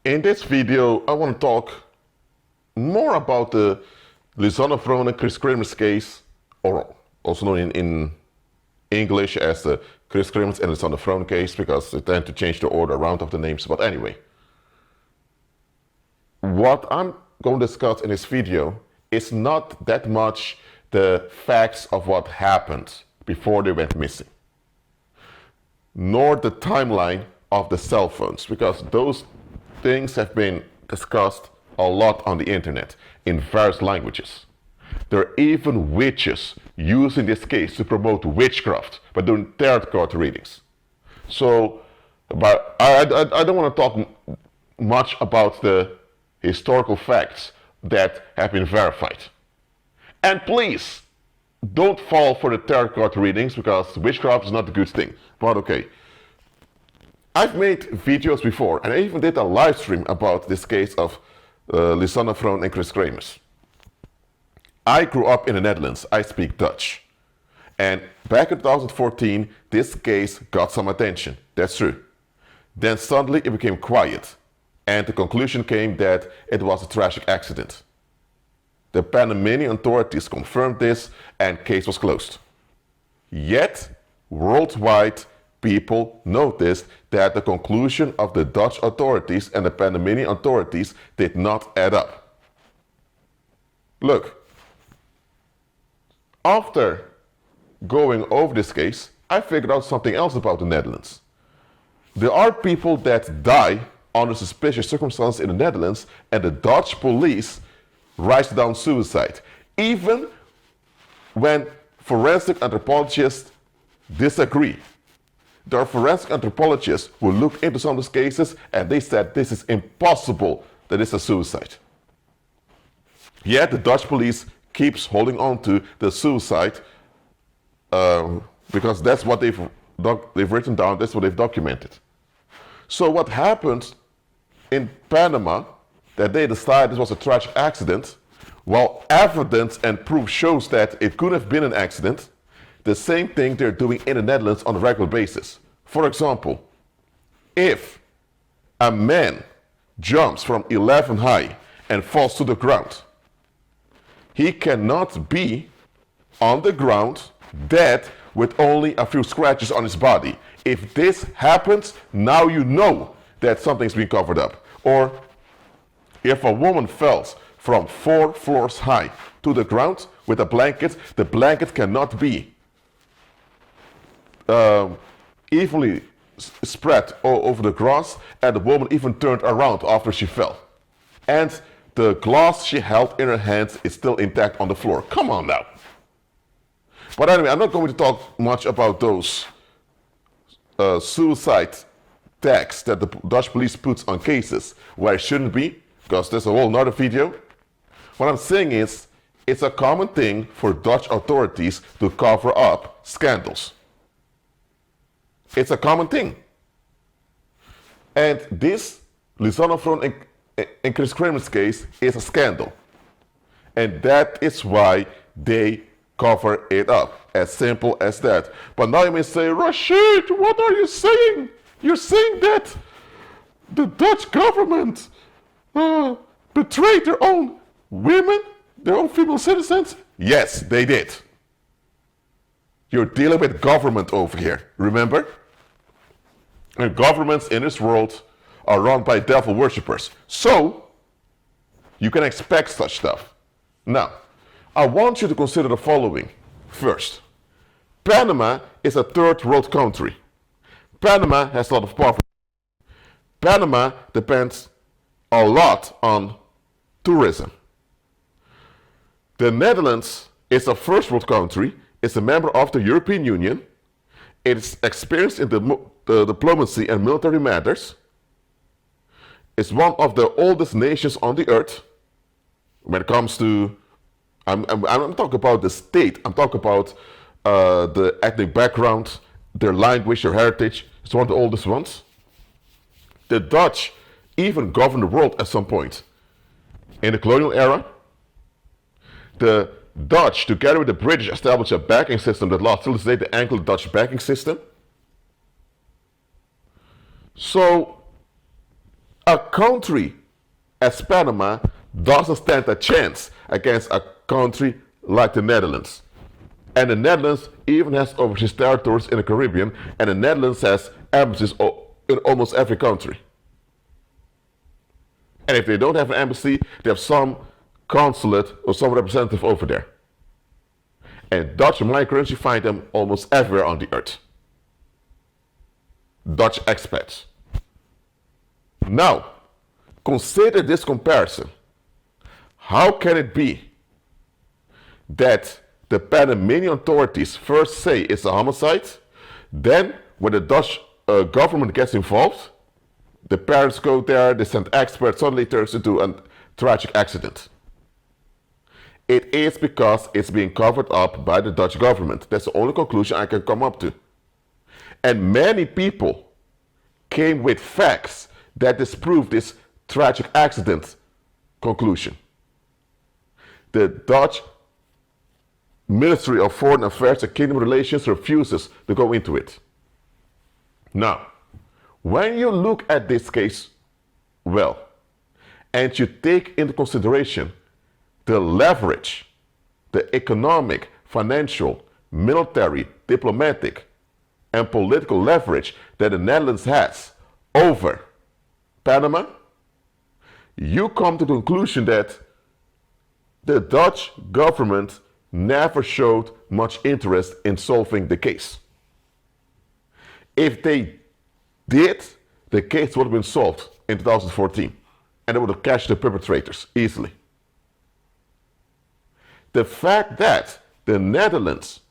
In this video, I want to talk more about the Lisanne, Froon and Kremers case, or also known in English as the Kremers and Lisanne Froon case, because they tend to change the order around of the names. But anyway, what I'm going to discuss in this video is not that much the facts of what happened before they went missing, nor the timeline of the cell phones, because those things have been discussed a lot on the internet in various languages. There are even witches using this case to promote witchcraft by doing tarot card readings. So, but I don't want to talk much about the historical facts that have been verified. And please, don't fall for the tarot card readings, because witchcraft is not a good thing. But okay. I've made videos before, and I even did a live stream about this case of Lisanne Froon and Kremers. I grew up in the Netherlands. I speak Dutch. And back in 2014, this case got some attention. That's true. Then suddenly it became quiet, and the conclusion came that it was a tragic accident. The Panamanian authorities confirmed this, and case was closed. Yet, worldwide, people noticed that the conclusion of the Dutch authorities and the Panamanian authorities did not add up. Look, after going over this case, I figured out something else about the Netherlands. There are people that die under suspicious circumstances in the Netherlands, and the Dutch police writes down suicide, even when forensic anthropologists disagree. There are forensic anthropologists who looked into some of these cases, and they said this is impossible that it's a suicide. Yet the Dutch police keeps holding on to the suicide because that's what they've written down, that's what they've documented. So what happened in Panama, that they decided this was a tragic accident, while evidence and proof shows that it could have been an accident, the same thing they're doing in the Netherlands on a regular basis. For example, if a man jumps from 11 high and falls to the ground, he cannot be on the ground dead with only a few scratches on his body. If this happens, now you know that something's been covered up. Or if a woman falls from 4 floors high to the ground with a blanket, the blanket cannot be evenly spread all over the grass, and the woman even turned around after she fell. And the glass she held in her hands is still intact on the floor. Come on now. But anyway, I'm not going to talk much about those suicide tags that the Dutch police puts on cases where it shouldn't be, because there's a whole nother video. What I'm saying is, it's a common thing for Dutch authorities to cover up scandals. It's a common thing. And this Lisanne Froon and Kremers case is a scandal. And that is why they cover it up. As simple as that. But now you may say, Rashid, what are you saying? You're saying that the Dutch government betrayed their own women, their own female citizens? Yes, they did. You're dealing with government over here, remember? And governments in this world are run by devil worshippers. So, you can expect such stuff. Now, I want you to consider the following. First, Panama is a third world country. Panama has a lot of poverty. Panama depends a lot on tourism. The Netherlands is a first world country, it's a member of the European Union, it's experienced in the diplomacy and military matters, it's one of the oldest nations on the earth when it comes to, I'm talking about the state, I'm talking about the ethnic background, their language, their heritage. It's one of the oldest ones. The Dutch even governed the world at some point. In the colonial era, the Dutch, together with the British, established a banking system that lasts till this day, the Anglo-Dutch banking system. So A country as Panama doesn't stand a chance against a country like the Netherlands. And the Netherlands even has overseas territories in the Caribbean, and the Netherlands has embassies in almost every country. And if they don't have an embassy, they have some consulate or some representative over there. And Dutch migrants, you find them almost everywhere on the earth. Dutch expats. Now, consider this comparison. How can it be that the Panamanian authorities first say it's a homicide, then when the Dutch government gets involved, the parents go there, they send experts, suddenly it turns into a tragic accident? It is because it's being covered up by the Dutch government. That's the only conclusion I can come up to. And many people came with facts that disprove this tragic accident conclusion. The Dutch Ministry of Foreign Affairs and Kingdom Relations refuses to go into it. Now, when you look at this case well, and you take into consideration the leverage, the economic, financial, military, diplomatic, and political leverage that the Netherlands has over Panama, you come to the conclusion that the Dutch government never showed much interest in solving the case. If they did, the case would have been solved in 2014, and they would have catched the perpetrators easily. The fact that the Netherlands,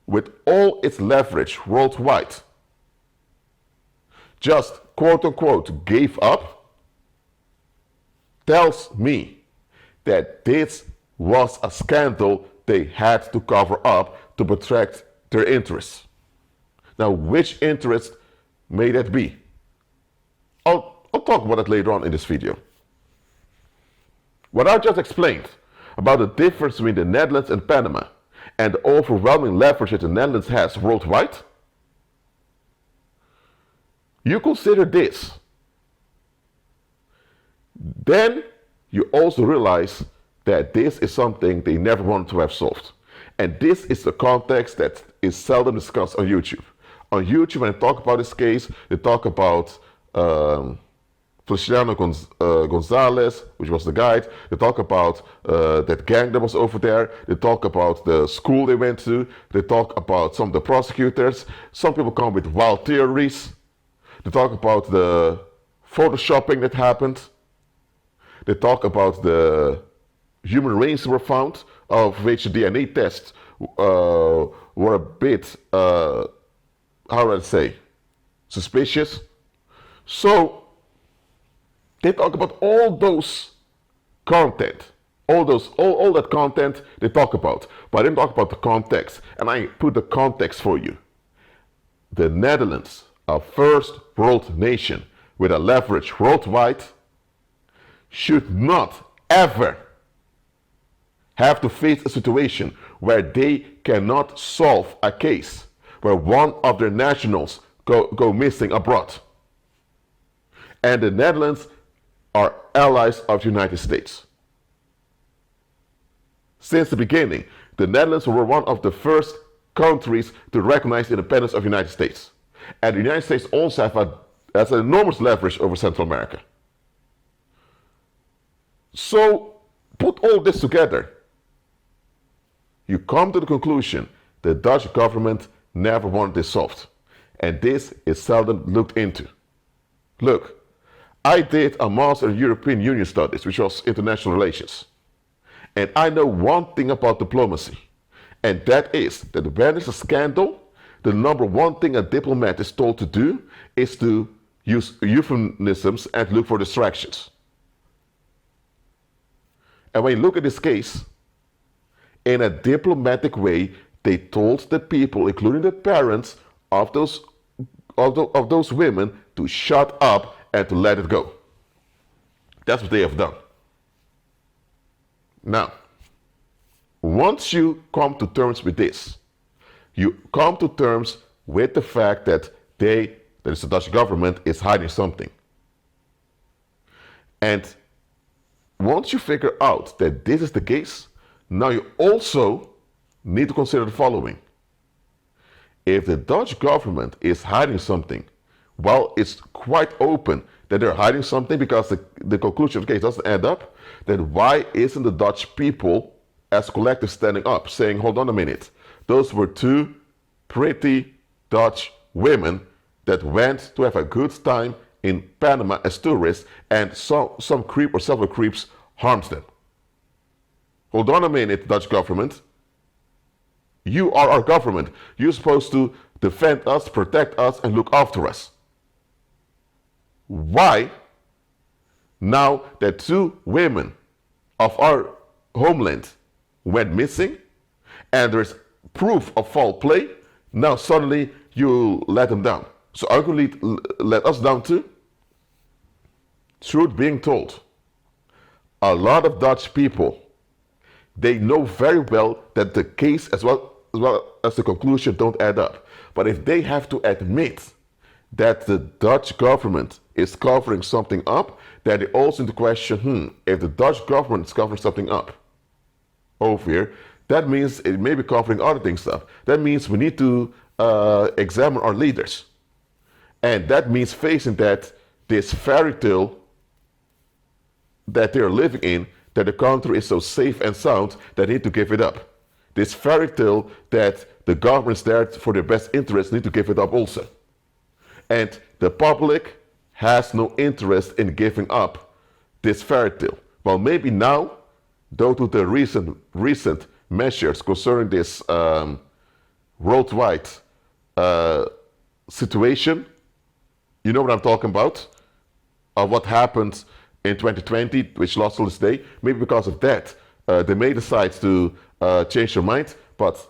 with all its leverage worldwide, just quote unquote gave up, tells me that this was a scandal they had to cover up to protect their interests. Now, which interest may that be? I'll talk about it later on in this video. What I just explained about the difference between the Netherlands and Panama and the overwhelming leverage that the Netherlands has worldwide, you consider this, then you also realize that this is something they never wanted to have solved. And this is the context that is seldom discussed on YouTube. On YouTube, when they talk about this case, they talk about Feliciano Gonzalez, which was the guide. They talk about that gang that was over there. They talk about the school they went to. They talk about some of the prosecutors. Some people come with wild theories. They talk about the photoshopping that happened. They talk about the human remains were found, of which the DNA tests were a bit, how do I say, suspicious. So they talk about all those content, all that content they talk about, but I didn't talk about the context, and I put the context for you. The Netherlands, a first world nation with a leverage worldwide, should not ever have to face a situation where they cannot solve a case where one of their nationals go missing abroad. And the Netherlands are allies of the United States. Since the beginning, the Netherlands were one of the first countries to recognize the independence of the United States. And the United States also has an enormous leverage over Central America. So, put all this together, you come to the conclusion the Dutch government never wanted this solved. And this is seldom looked into. Look, I did a Master in European Union Studies, which was international relations. And I know one thing about diplomacy, and that is that when there's a scandal, the number one thing a diplomat is told to do is to use euphemisms and look for distractions. And when you look at this case, in a diplomatic way, they told the people, including the parents of those women, to shut up and to let it go. That's what they have done. Now, once you come to terms with this, you come to terms with the fact that the Dutch government is hiding something. And once you figure out that this is the case, now you also need to consider the following. If the Dutch government is hiding something, well, it's quite open that they're hiding something because the conclusion of the case doesn't add up, then why isn't the Dutch people as collective standing up, saying, hold on a minute, those were two pretty Dutch women that went to have a good time in Panama as tourists, and some creep or several creeps harmed them. Hold on a minute, Dutch government. You are our government. You're supposed to defend us, protect us, and look after us. Why, now that two women of our homeland went missing, and there's proof of foul play, now suddenly you let them down? So are you going to let us down too? Truth being told, a lot of Dutch people, they know very well that the case as well as the conclusion don't add up. But if they have to admit that the Dutch government is covering something up, then they also need to question, if the Dutch government is covering something up over here, that means it may be covering other things up. That means we need to examine our leaders. And that means facing that this fairy tale that they're living in, that the country is so safe and sound, that they need to give it up. This fairy tale that the government's there for their best interests, need to give it up also. And the public has no interest in giving up this fairy tale. Well, maybe now, due to the recent measures concerning this worldwide situation, you know what I'm talking about? What happened in 2020, which lost till this day. Maybe because of that, they may decide to change their mind. But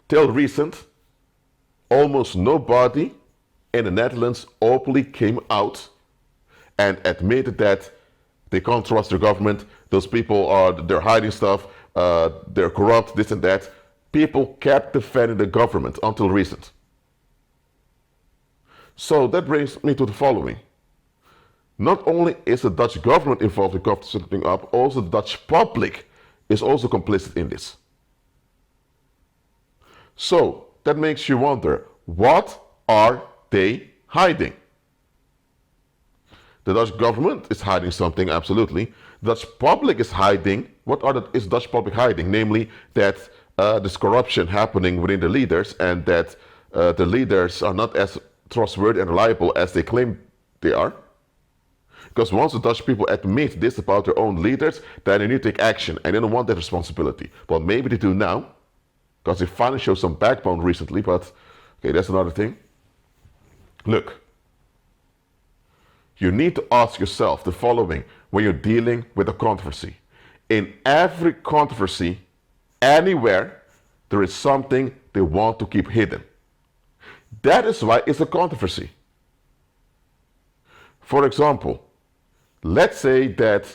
till recent, almost nobody in the Netherlands openly came out and admitted that they can't trust their government. Those people they're hiding stuff, they're corrupt, this and that. People kept defending the government until recent. So that brings me to the following. Not only is the Dutch government involved in covering something up, also the Dutch public is also complicit in this. So that makes you wonder, what are they hiding? The Dutch government is hiding something, absolutely. The Dutch public is hiding. What is the Dutch public hiding? Namely, that there's corruption happening within the leaders, and that the leaders are not as trustworthy and reliable as they claim they are. Because once the Dutch people admit this about their own leaders, then they need to take action, and they don't want that responsibility. Well, maybe they do now, because they finally showed some backbone recently, but okay, that's another thing. Look, you need to ask yourself the following when you're dealing with a controversy. In every controversy, anywhere, there is something they want to keep hidden. That is why it's a controversy. For example, let's say that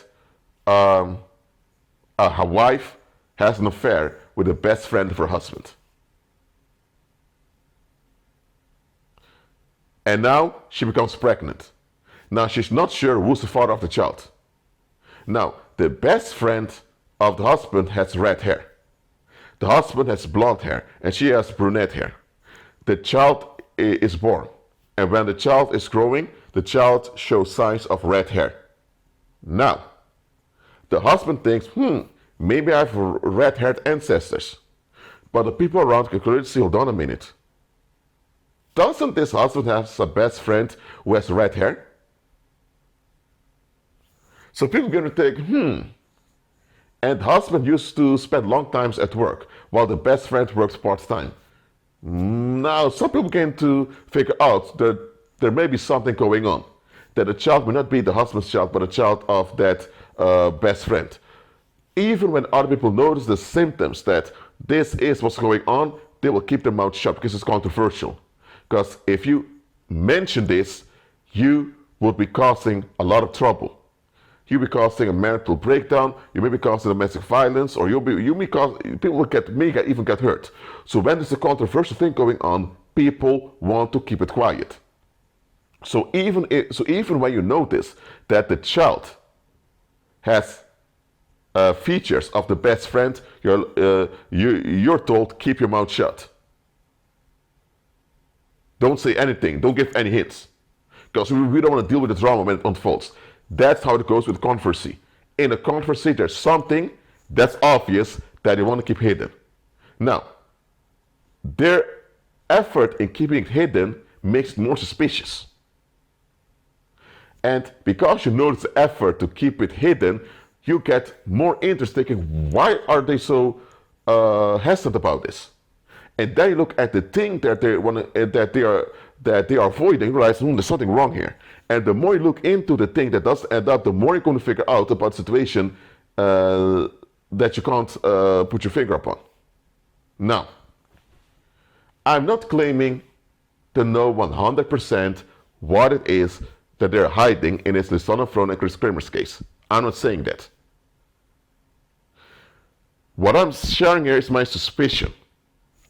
a wife has an affair with the best friend of her husband. And now she becomes pregnant. Now she's not sure who's the father of the child. Now, the best friend of the husband has red hair. The husband has blonde hair, and she has brunette hair. The child is born, and when the child is growing, the child shows signs of red hair. Now, the husband thinks, maybe I have red-haired ancestors. But the people around can clearly see, hold on a minute. Doesn't this husband have a best friend who has red hair? So people are going to think, and the husband used to spend long times at work, while the best friend works part-time. Now, some people came to figure out that there may be something going on. That the child may not be the husband's child, but a child of that best friend. Even when other people notice the symptoms that this is what's going on, they will keep their mouth shut because it's controversial. Because if you mention this, you would be causing a lot of trouble. You'll be causing a marital breakdown, you may be causing domestic violence, or people may even get hurt. So when there's a controversial thing going on, people want to keep it quiet. So even when you notice that the child has features of the best friend, you're told keep your mouth shut. Don't say anything. Don't give any hints, because we don't want to deal with the drama when it unfolds. That's how it goes with controversy. In a controversy, there's something that's obvious that they want to keep hidden. Now, their effort in keeping it hidden makes it more suspicious. And because you notice the effort to keep it hidden, you get more interested in why are they so hesitant about this. And then you look at the thing that they are avoiding, you realize there's something wrong here. And the more you look into the thing that does end up, the more you're going to figure out about the situation that you can't put your finger upon. Now, I'm not claiming to know 100% what it is that they're hiding in this Lisanne, Froon, and Kris Kremers case. I'm not saying that. What I'm sharing here is my suspicion.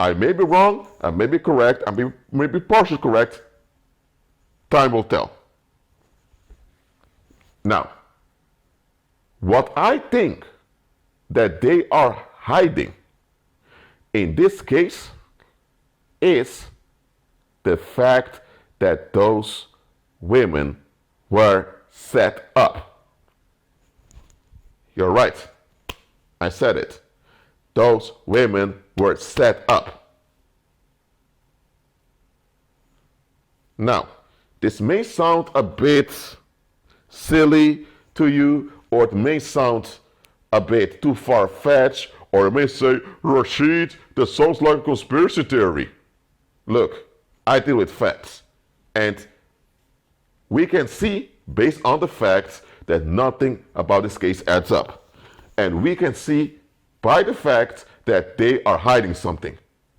I may be wrong, I may be correct, I may be partially correct. Time will tell. Now, what I think that they are hiding in this case is the fact that those women were set up. You're right. I said it. Those women were set up. Now, this may sound a bit silly to you, or it may sound a bit too far-fetched, or it may say, Rashid, that sounds like a conspiracy theory. Look, I deal with facts. And we can see, based on the facts, that nothing about this case adds up. And we can see by the fact that they are hiding something.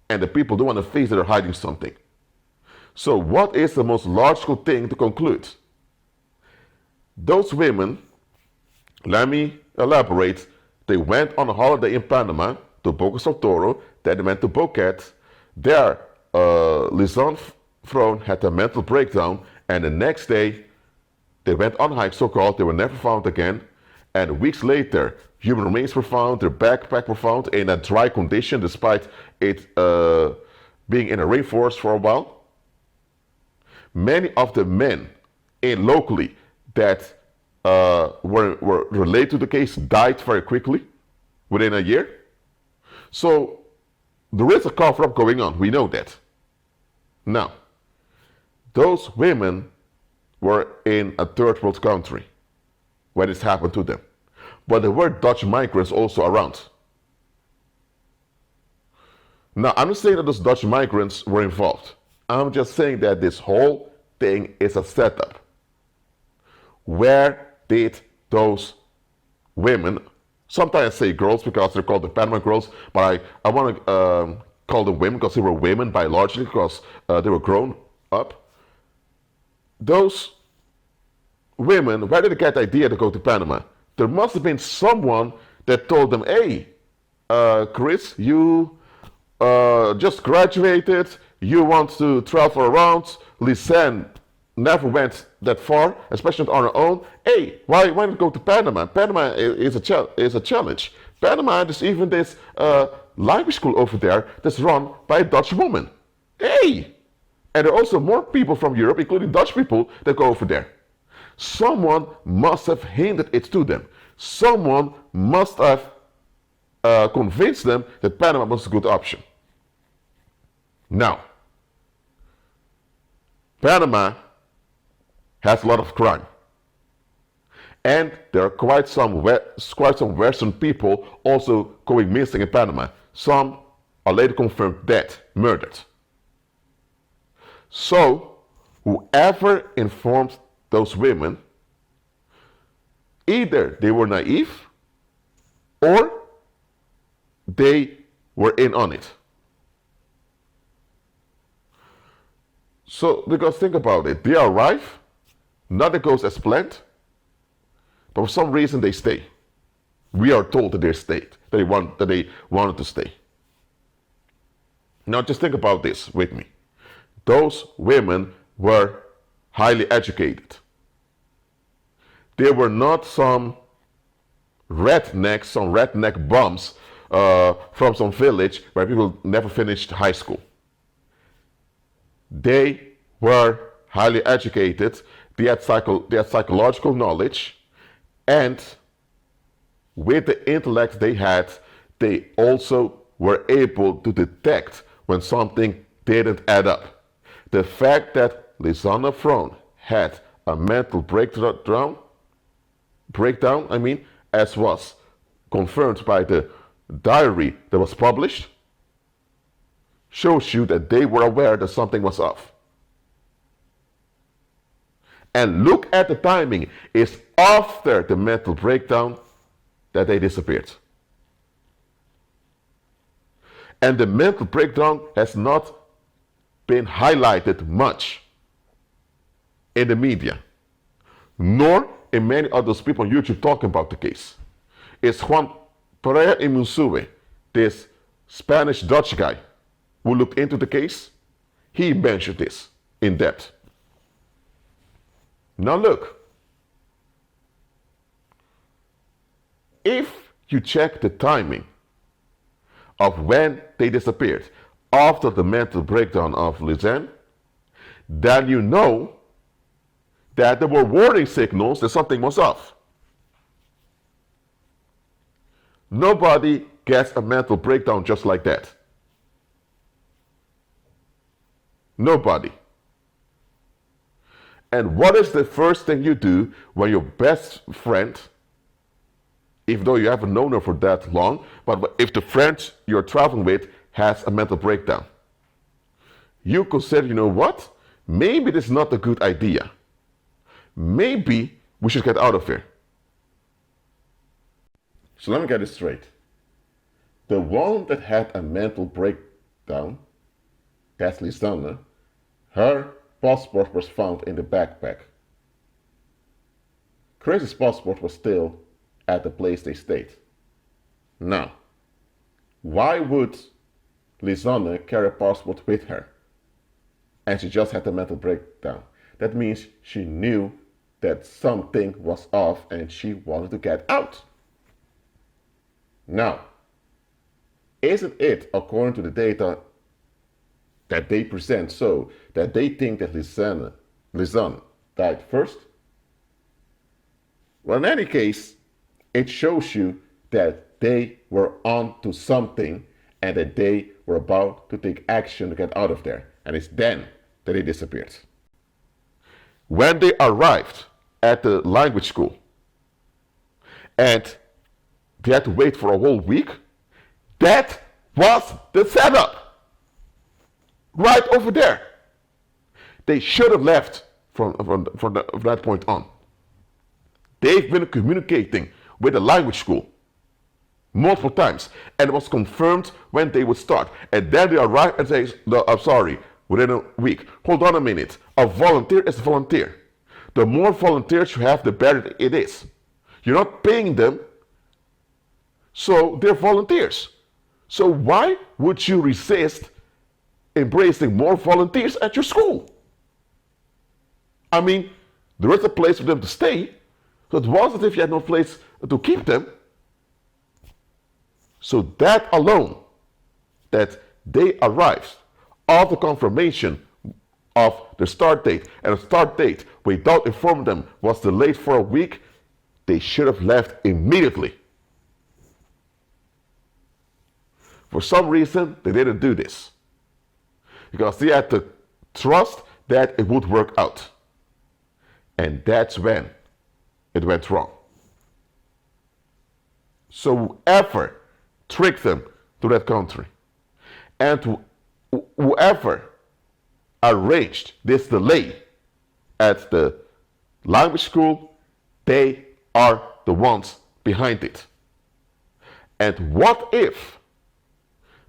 And the people don't want to face that they're hiding something. So what is the most logical thing to conclude? Those women, let me elaborate, they went on a holiday in Panama to Bocas del Toro, then they went to Boquete. There, Lisanne Froon had a mental breakdown, and the next day they went on hike, so-called. They were never found again. And weeks later, human remains were found, their backpack were found in a dry condition, despite it being in a rainforest for a while. Many of the men locally that were related to the case died very quickly, within a year. So there is a cover-up going on, we know that. Now, those women were in a third world country when this happened to them. But there were Dutch migrants also around. Now, I'm not saying that those Dutch migrants were involved. I'm just saying that this whole thing is a setup. Where did those women, sometimes I say girls because they're called the Panama girls, but I want to call them women because they were women biologically, because they were grown up. Those women, where did they get the idea to go to Panama? There must have been someone that told them, hey, Kris, you just graduated, you want to travel around. Lisanne never went that far, especially on her own. Hey, why not go to Panama? Panama is a challenge. Panama, there's even this language school over there that's run by a Dutch woman. Hey! And there are also more people from Europe, including Dutch people, that go over there. Someone must have hinted it to them. Someone must have convinced them that Panama was a good option. Now, Panama has a lot of crime. And there are quite some Western people also going missing in Panama. Some are later confirmed dead, murdered. So, whoever informed those women, either they were naive or they were in on it. So, because think about it, they arrive, nothing goes as planned, but for some reason they stay. We are told that they stayed, that they wanted to stay. Now just think about this with me. Those women were highly educated. They were not some redneck bums from some village where people never finished high school. They were highly educated, they had psychological knowledge, and with the intellect they had, they also were able to detect when something didn't add up. The fact that Lisanne Froon had a mental breakdown, as was confirmed by the diary that was published, shows you that they were aware that something was off. And look at the timing. It's after the mental breakdown that they disappeared. And the mental breakdown has not been highlighted much in the media, nor in many of those people on YouTube talking about the case. It's Juan Pereira Imusue, this Spanish-Dutch guy who looked into the case. He mentioned this in depth. Now look, if you check the timing of when they disappeared after the mental breakdown of Lisanne, then you know that there were warning signals that something was off. Nobody gets a mental breakdown just like that. Nobody. And what is the first thing you do when your best friend, even though you haven't known her for that long, but if the friend you're traveling with has a mental breakdown? You consider, you know what? Maybe this is not a good idea. Maybe we should get out of here. So let me get this straight. The one that had a mental breakdown, that's Lisanne, her passport was found in the backpack. Kris's passport was still at the place they stayed. Now, why would Lisanne carry a passport with her? And she just had a mental breakdown. That means she knew that something was off and she wanted to get out. Now, isn't it, according to the data that they present, so that they think that Lisanne died first? Well, in any case, it shows you that they were on to something and that they were about to take action to get out of there. And it's then that they disappeared. When they arrived at the language school and they had to wait for a whole week, that was the setup. Right over there. They should have left from that point on. They've been communicating with the language school multiple times, and it was confirmed when they would start. And then they arrive and say, no, I'm sorry, within a week. Hold on a minute. A volunteer is a volunteer. The more volunteers you have, the better it is. You're not paying them, so they're volunteers. So why would you resist embracing more volunteers at your school? I mean, there is a place for them to stay, so it wasn't if you had no place to keep them. So that alone, that they arrived after confirmation of the start date, and the start date without informing them was delayed for a week, they should have left immediately. For some reason, they didn't do this, because they had to trust that it would work out. And that's when it went wrong. So whoever tricked them to that country, and whoever arranged this delay at the language school, they are the ones behind it. And what if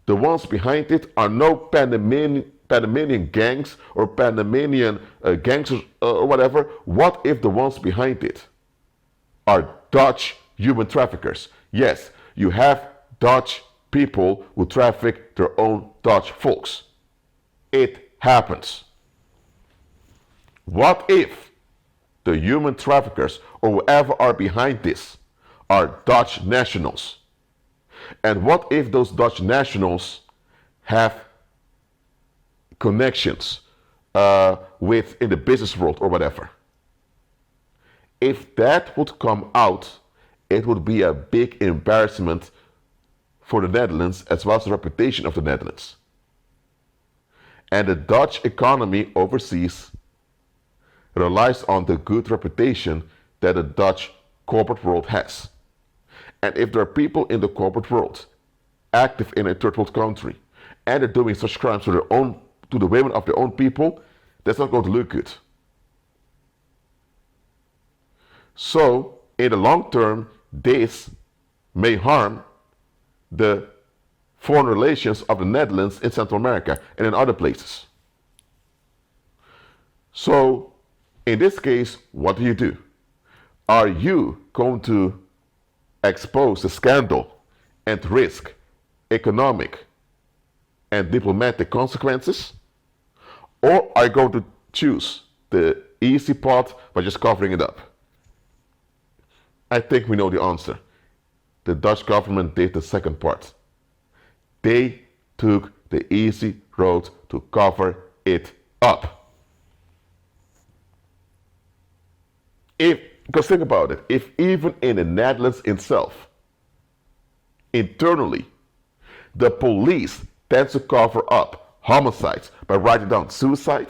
the ones behind it are no Panamanian gangs or Panamanian gangsters or whatever? What if the ones behind it are Dutch human traffickers? Yes, you have Dutch people who traffic their own Dutch folks. It happens. What if the human traffickers or whoever are behind this are Dutch nationals? And what if those Dutch nationals have connections with in the business world or whatever? If that would come out, it would be a big embarrassment for the Netherlands as well as the reputation of the Netherlands. And the Dutch economy overseas relies on the good reputation that the Dutch corporate world has. And if there are people in the corporate world active in a third world country and they're doing such crimes to the women of their own people, that's not going to look good. So, in the long term, this may harm the foreign relations of the Netherlands in Central America and in other places. So, in this case, what do? Are you going to expose the scandal and risk economic and diplomatic consequences? Or are you going to choose the easy path by just covering it up? I think we know the answer. The Dutch government did the second part. They took the easy road to cover it up. Because think about it, if even in the Netherlands itself, internally, the police tends to cover up homicides by writing down suicide,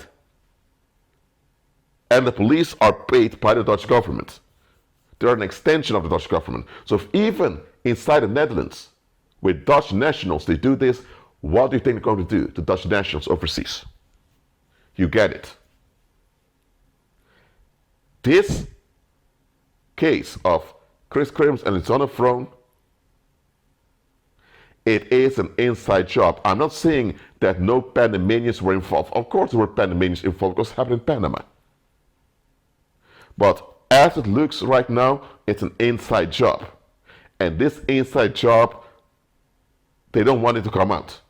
and the police are paid by the Dutch government. They're an extension of the Dutch government. So if even inside the Netherlands, with Dutch nationals, they do this, what do you think they're going to do to Dutch nationals overseas? You get it. This case of Kris Kremers and Lisanne Froon, it is an inside job. I'm not saying that no Panamanians were involved. Of course there were Panamanians involved because it happened in Panama. But as it looks right now, it's an inside job. And this inside job, they don't want it to come out.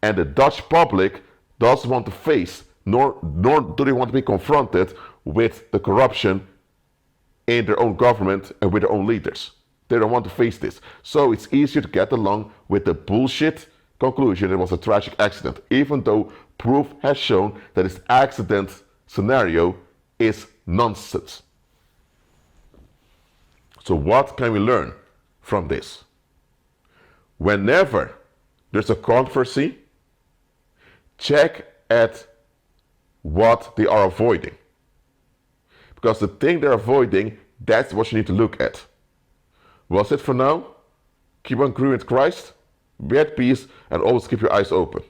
And the Dutch public doesn't want to face, nor do they want to be confronted with the corruption in their own government and with their own leaders. They don't want to face this. So it's easier to get along with the bullshit conclusion it was a tragic accident, even though proof has shown that this accident scenario is nonsense. So what can we learn from this? Whenever there's a controversy, check at what they are avoiding. Because the thing they're avoiding, that's what you need to look at. Well, that's it for now. Keep on growing with Christ, be at peace, and always keep your eyes open.